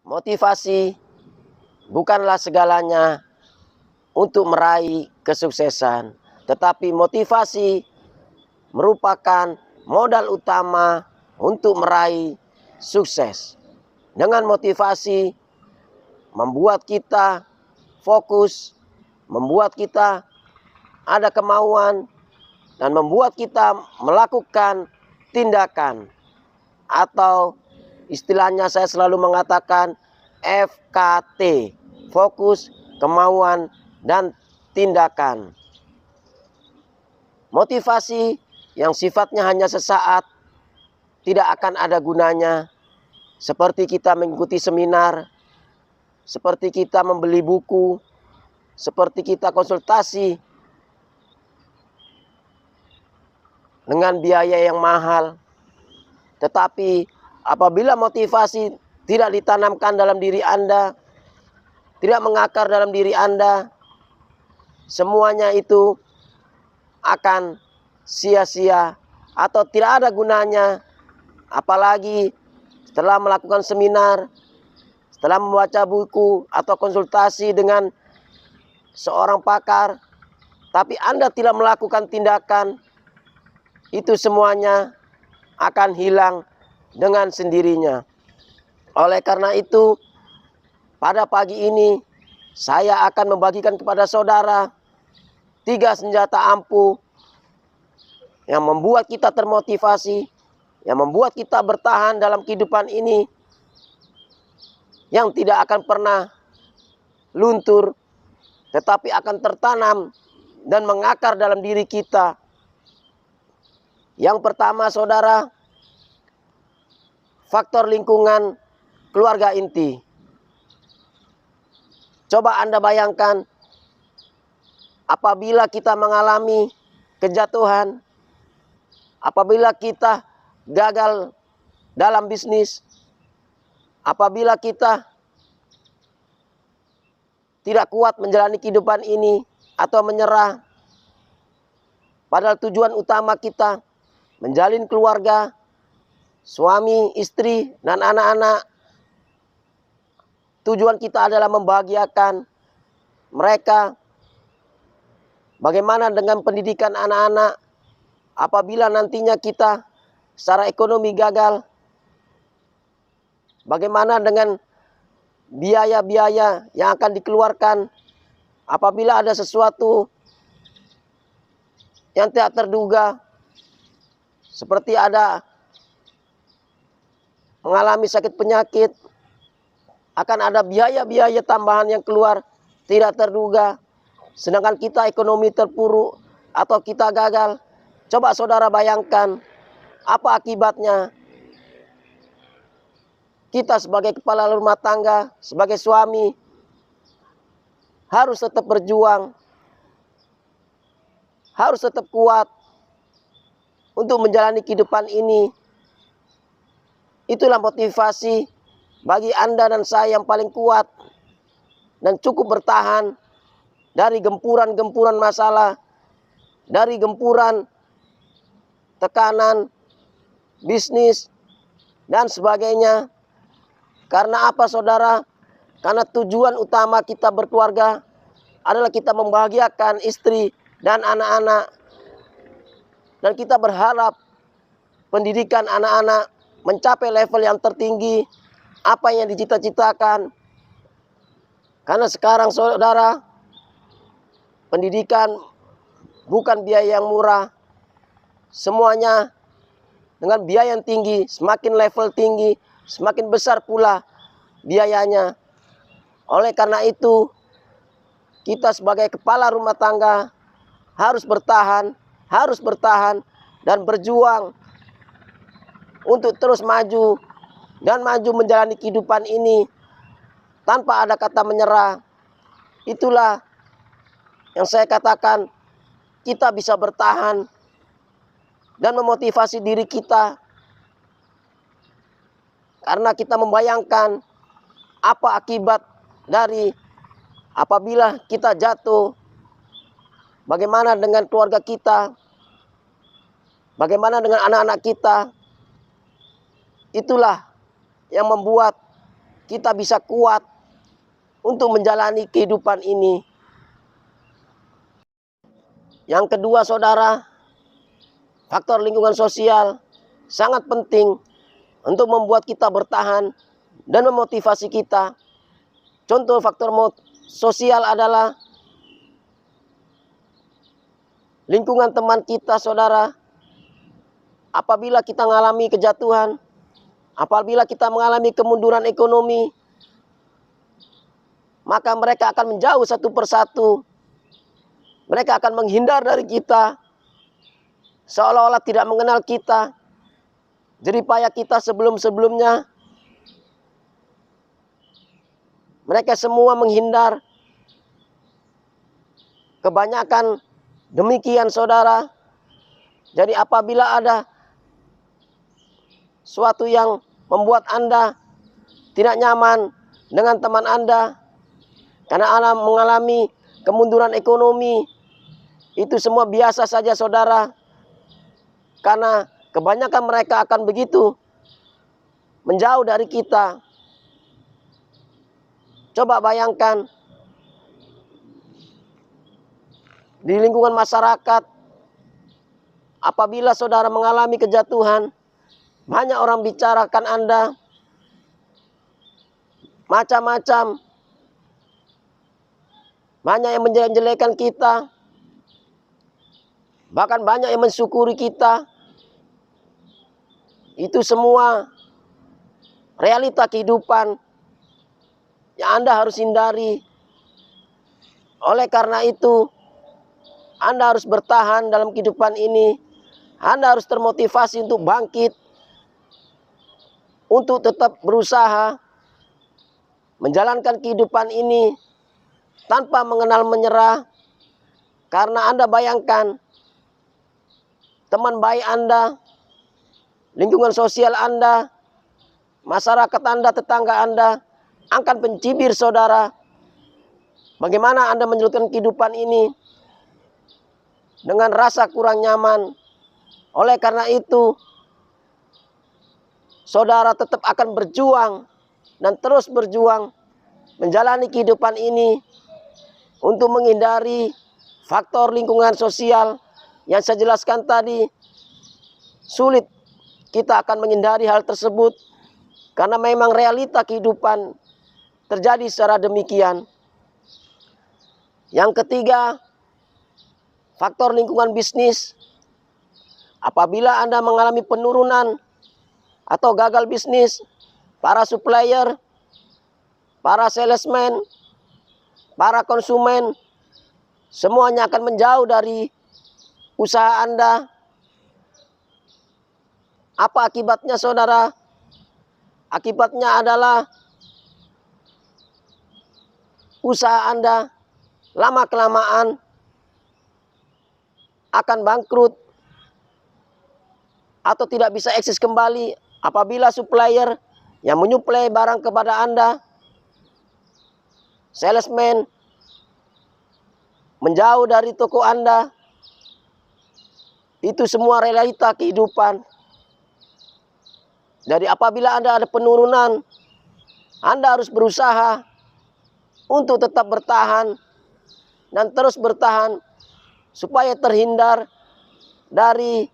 Motivasi bukanlah segalanya untuk meraih kesuksesan, tetapi motivasi merupakan modal utama untuk meraih sukses. Dengan motivasi membuat kita fokus, membuat kita ada kemauan, dan membuat kita melakukan tindakan, atau istilahnya saya selalu mengatakan FKT, fokus, kemauan, dan tindakan. Motivasi yang sifatnya hanya sesaat tidak akan ada gunanya, seperti kita mengikuti seminar, seperti kita membeli buku, seperti kita konsultasi dengan biaya yang mahal. Tetapi apabila motivasi tidak ditanamkan dalam diri Anda, tidak mengakar dalam diri Anda, semuanya itu akan sia-sia atau tidak ada gunanya. Apalagi setelah melakukan seminar, setelah membaca buku atau konsultasi dengan seorang pakar, tapi Anda tidak melakukan tindakan, itu semuanya akan hilang dengan sendirinya. Oleh karena itu, pada pagi ini saya akan membagikan kepada saudara 3 senjata ampuh yang membuat kita termotivasi, yang membuat kita bertahan dalam kehidupan ini, yang tidak akan pernah luntur, tetapi akan tertanam dan mengakar dalam diri kita. Yang pertama, saudara, faktor lingkungan keluarga inti. Coba Anda bayangkan, apabila kita mengalami kejatuhan, apabila kita gagal dalam bisnis, apabila kita tidak kuat menjalani kehidupan ini atau menyerah, padahal tujuan utama kita menjalin keluarga, suami, istri, dan anak-anak. Tujuan kita adalah membahagiakan mereka. Bagaimana dengan pendidikan anak-anak apabila nantinya kita secara ekonomi gagal? Bagaimana dengan biaya-biaya yang akan dikeluarkan apabila ada sesuatu yang tidak terduga, seperti ada mengalami sakit penyakit, akan ada biaya-biaya tambahan yang keluar tidak terduga, sedangkan kita ekonomi terpuruk atau kita gagal. Coba saudara bayangkan apa akibatnya. Kita sebagai kepala rumah tangga, sebagai suami, harus tetap berjuang, harus tetap kuat untuk menjalani kehidupan ini. Itulah motivasi bagi Anda dan saya yang paling kuat dan cukup bertahan dari gempuran-gempuran masalah, dari gempuran tekanan, bisnis, dan sebagainya. Karena apa, saudara? Karena tujuan utama kita berkeluarga adalah kita membahagiakan istri dan anak-anak. Dan kita berharap pendidikan anak-anak mencapai level yang tertinggi, apa yang dicita-citakan. Karena sekarang, saudara, pendidikan bukan biaya yang murah. Semuanya dengan biaya yang tinggi, semakin level tinggi, semakin besar pula biayanya. Oleh karena itu, kita sebagai kepala rumah tangga harus bertahan dan berjuang untuk terus maju dan maju menjalani kehidupan ini tanpa ada kata menyerah. Itulah yang saya katakan, kita bisa bertahan dan memotivasi diri kita karena kita membayangkan apa akibat dari apabila kita jatuh. Bagaimana dengan keluarga kita? Bagaimana dengan anak-anak kita? Itulah yang membuat kita bisa kuat untuk menjalani kehidupan ini. Yang kedua, saudara, faktor lingkungan sosial sangat penting untuk membuat kita bertahan dan memotivasi kita. Contoh faktor sosial adalah lingkungan teman kita, saudara. Apabila kita mengalami kejatuhan, apabila kita mengalami kemunduran ekonomi, maka mereka akan menjauh satu persatu. Mereka akan menghindar dari kita, seolah-olah tidak mengenal kita, jeripaya kita sebelum-sebelumnya. Mereka semua menghindar. Kebanyakan demikian, saudara. Jadi apabila ada suatu yang membuat Anda tidak nyaman dengan teman Anda, karena Anda mengalami kemunduran ekonomi, itu semua biasa saja, saudara. Karena kebanyakan mereka akan begitu, menjauh dari kita. Coba bayangkan, di lingkungan masyarakat, apabila saudara mengalami kejatuhan, banyak orang bicarakan Anda, macam-macam. Banyak yang menjelek-jelekan kita, bahkan banyak yang mensyukuri kita. Itu semua realita kehidupan yang Anda harus hindari. Oleh karena itu, Anda harus bertahan dalam kehidupan ini. Anda harus termotivasi untuk bangkit, untuk tetap berusaha menjalankan kehidupan ini tanpa mengenal menyerah. Karena Anda bayangkan, teman baik Anda, lingkungan sosial Anda, masyarakat Anda, tetangga Anda akan mencibir saudara. Bagaimana Anda menjalankan kehidupan ini dengan rasa kurang nyaman. Oleh karena itu, saudara tetap akan berjuang dan terus berjuang menjalani kehidupan ini untuk menghindari faktor lingkungan sosial yang saya jelaskan tadi. Sulit kita akan menghindari hal tersebut karena memang realita kehidupan terjadi secara demikian. Yang ketiga, faktor lingkungan bisnis. Apabila Anda mengalami penurunan atau gagal bisnis, para supplier, para salesman, para konsumen, semuanya akan menjauh dari usaha Anda. Apa akibatnya, saudara? Akibatnya adalah usaha Anda lama-kelamaan akan bangkrut atau tidak bisa eksis kembali apabila supplier yang menyuplai barang kepada Anda, salesman, menjauh dari toko Anda. Itu semua realita kehidupan. Jadi apabila Anda ada penurunan, Anda harus berusaha untuk tetap bertahan dan terus bertahan supaya terhindar dari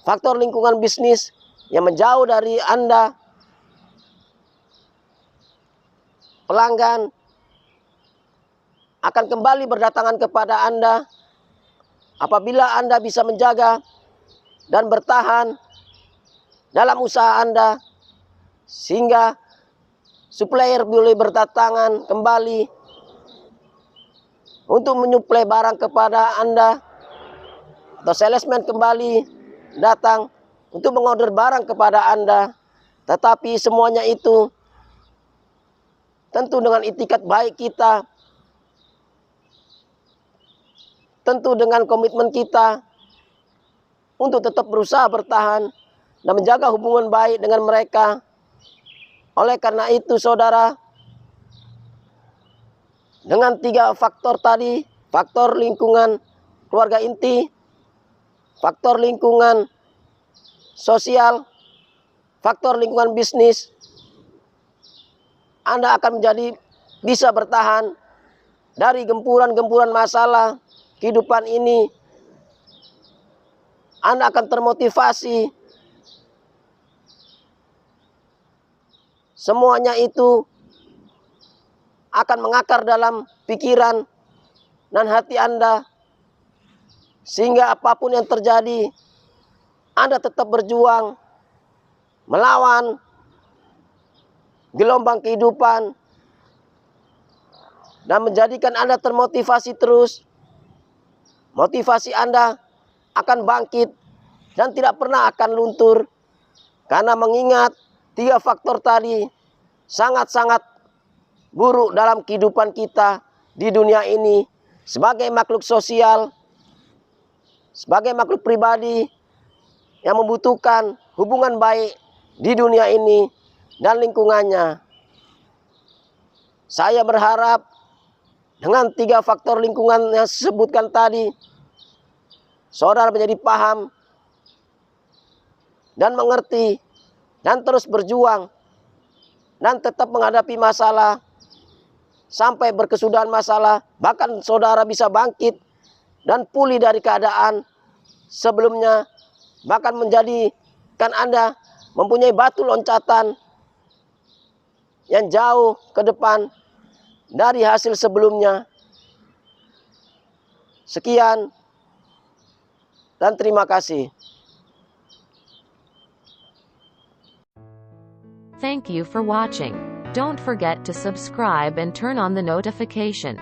faktor lingkungan bisnis yang menjauh dari Anda. Pelanggan akan kembali berdatangan kepada Anda apabila Anda bisa menjaga dan bertahan dalam usaha Anda, sehingga supplier boleh berdatangan kembali untuk menyuplai barang kepada Anda, atau salesman kembali datang untuk mengorder barang kepada Anda. Tetapi semuanya itu tentu dengan itikat baik kita, tentu dengan komitmen kita untuk tetap berusaha bertahan dan menjaga hubungan baik dengan mereka. Oleh karena itu, saudara, dengan 3 faktor tadi, faktor lingkungan keluarga inti, faktor lingkungan sosial, faktor lingkungan bisnis, Anda akan bisa bertahan dari gempuran-gempuran masalah kehidupan ini. Anda akan termotivasi. Semuanya itu akan mengakar dalam pikiran dan hati Anda, sehingga apapun yang terjadi, Anda tetap berjuang melawan gelombang kehidupan dan menjadikan Anda termotivasi terus. Motivasi Anda akan bangkit dan tidak pernah akan luntur, karena mengingat 3 faktor tadi sangat-sangat buruk dalam kehidupan kita di dunia ini sebagai makhluk sosial, sebagai makhluk pribadi yang membutuhkan hubungan baik di dunia ini dan lingkungannya. Saya berharap dengan 3 faktor lingkungan yang saya sebutkan tadi, saudara menjadi paham dan mengerti dan terus berjuang dan tetap menghadapi masalah sampai berkesudahan masalah, bahkan saudara bisa bangkit dan pulih dari keadaan sebelumnya, bahkan menjadikan Anda mempunyai batu loncatan yang jauh ke depan dari hasil sebelumnya. Sekian dan terima kasih. Thank you for watching. Don't forget to subscribe and turn on the notification.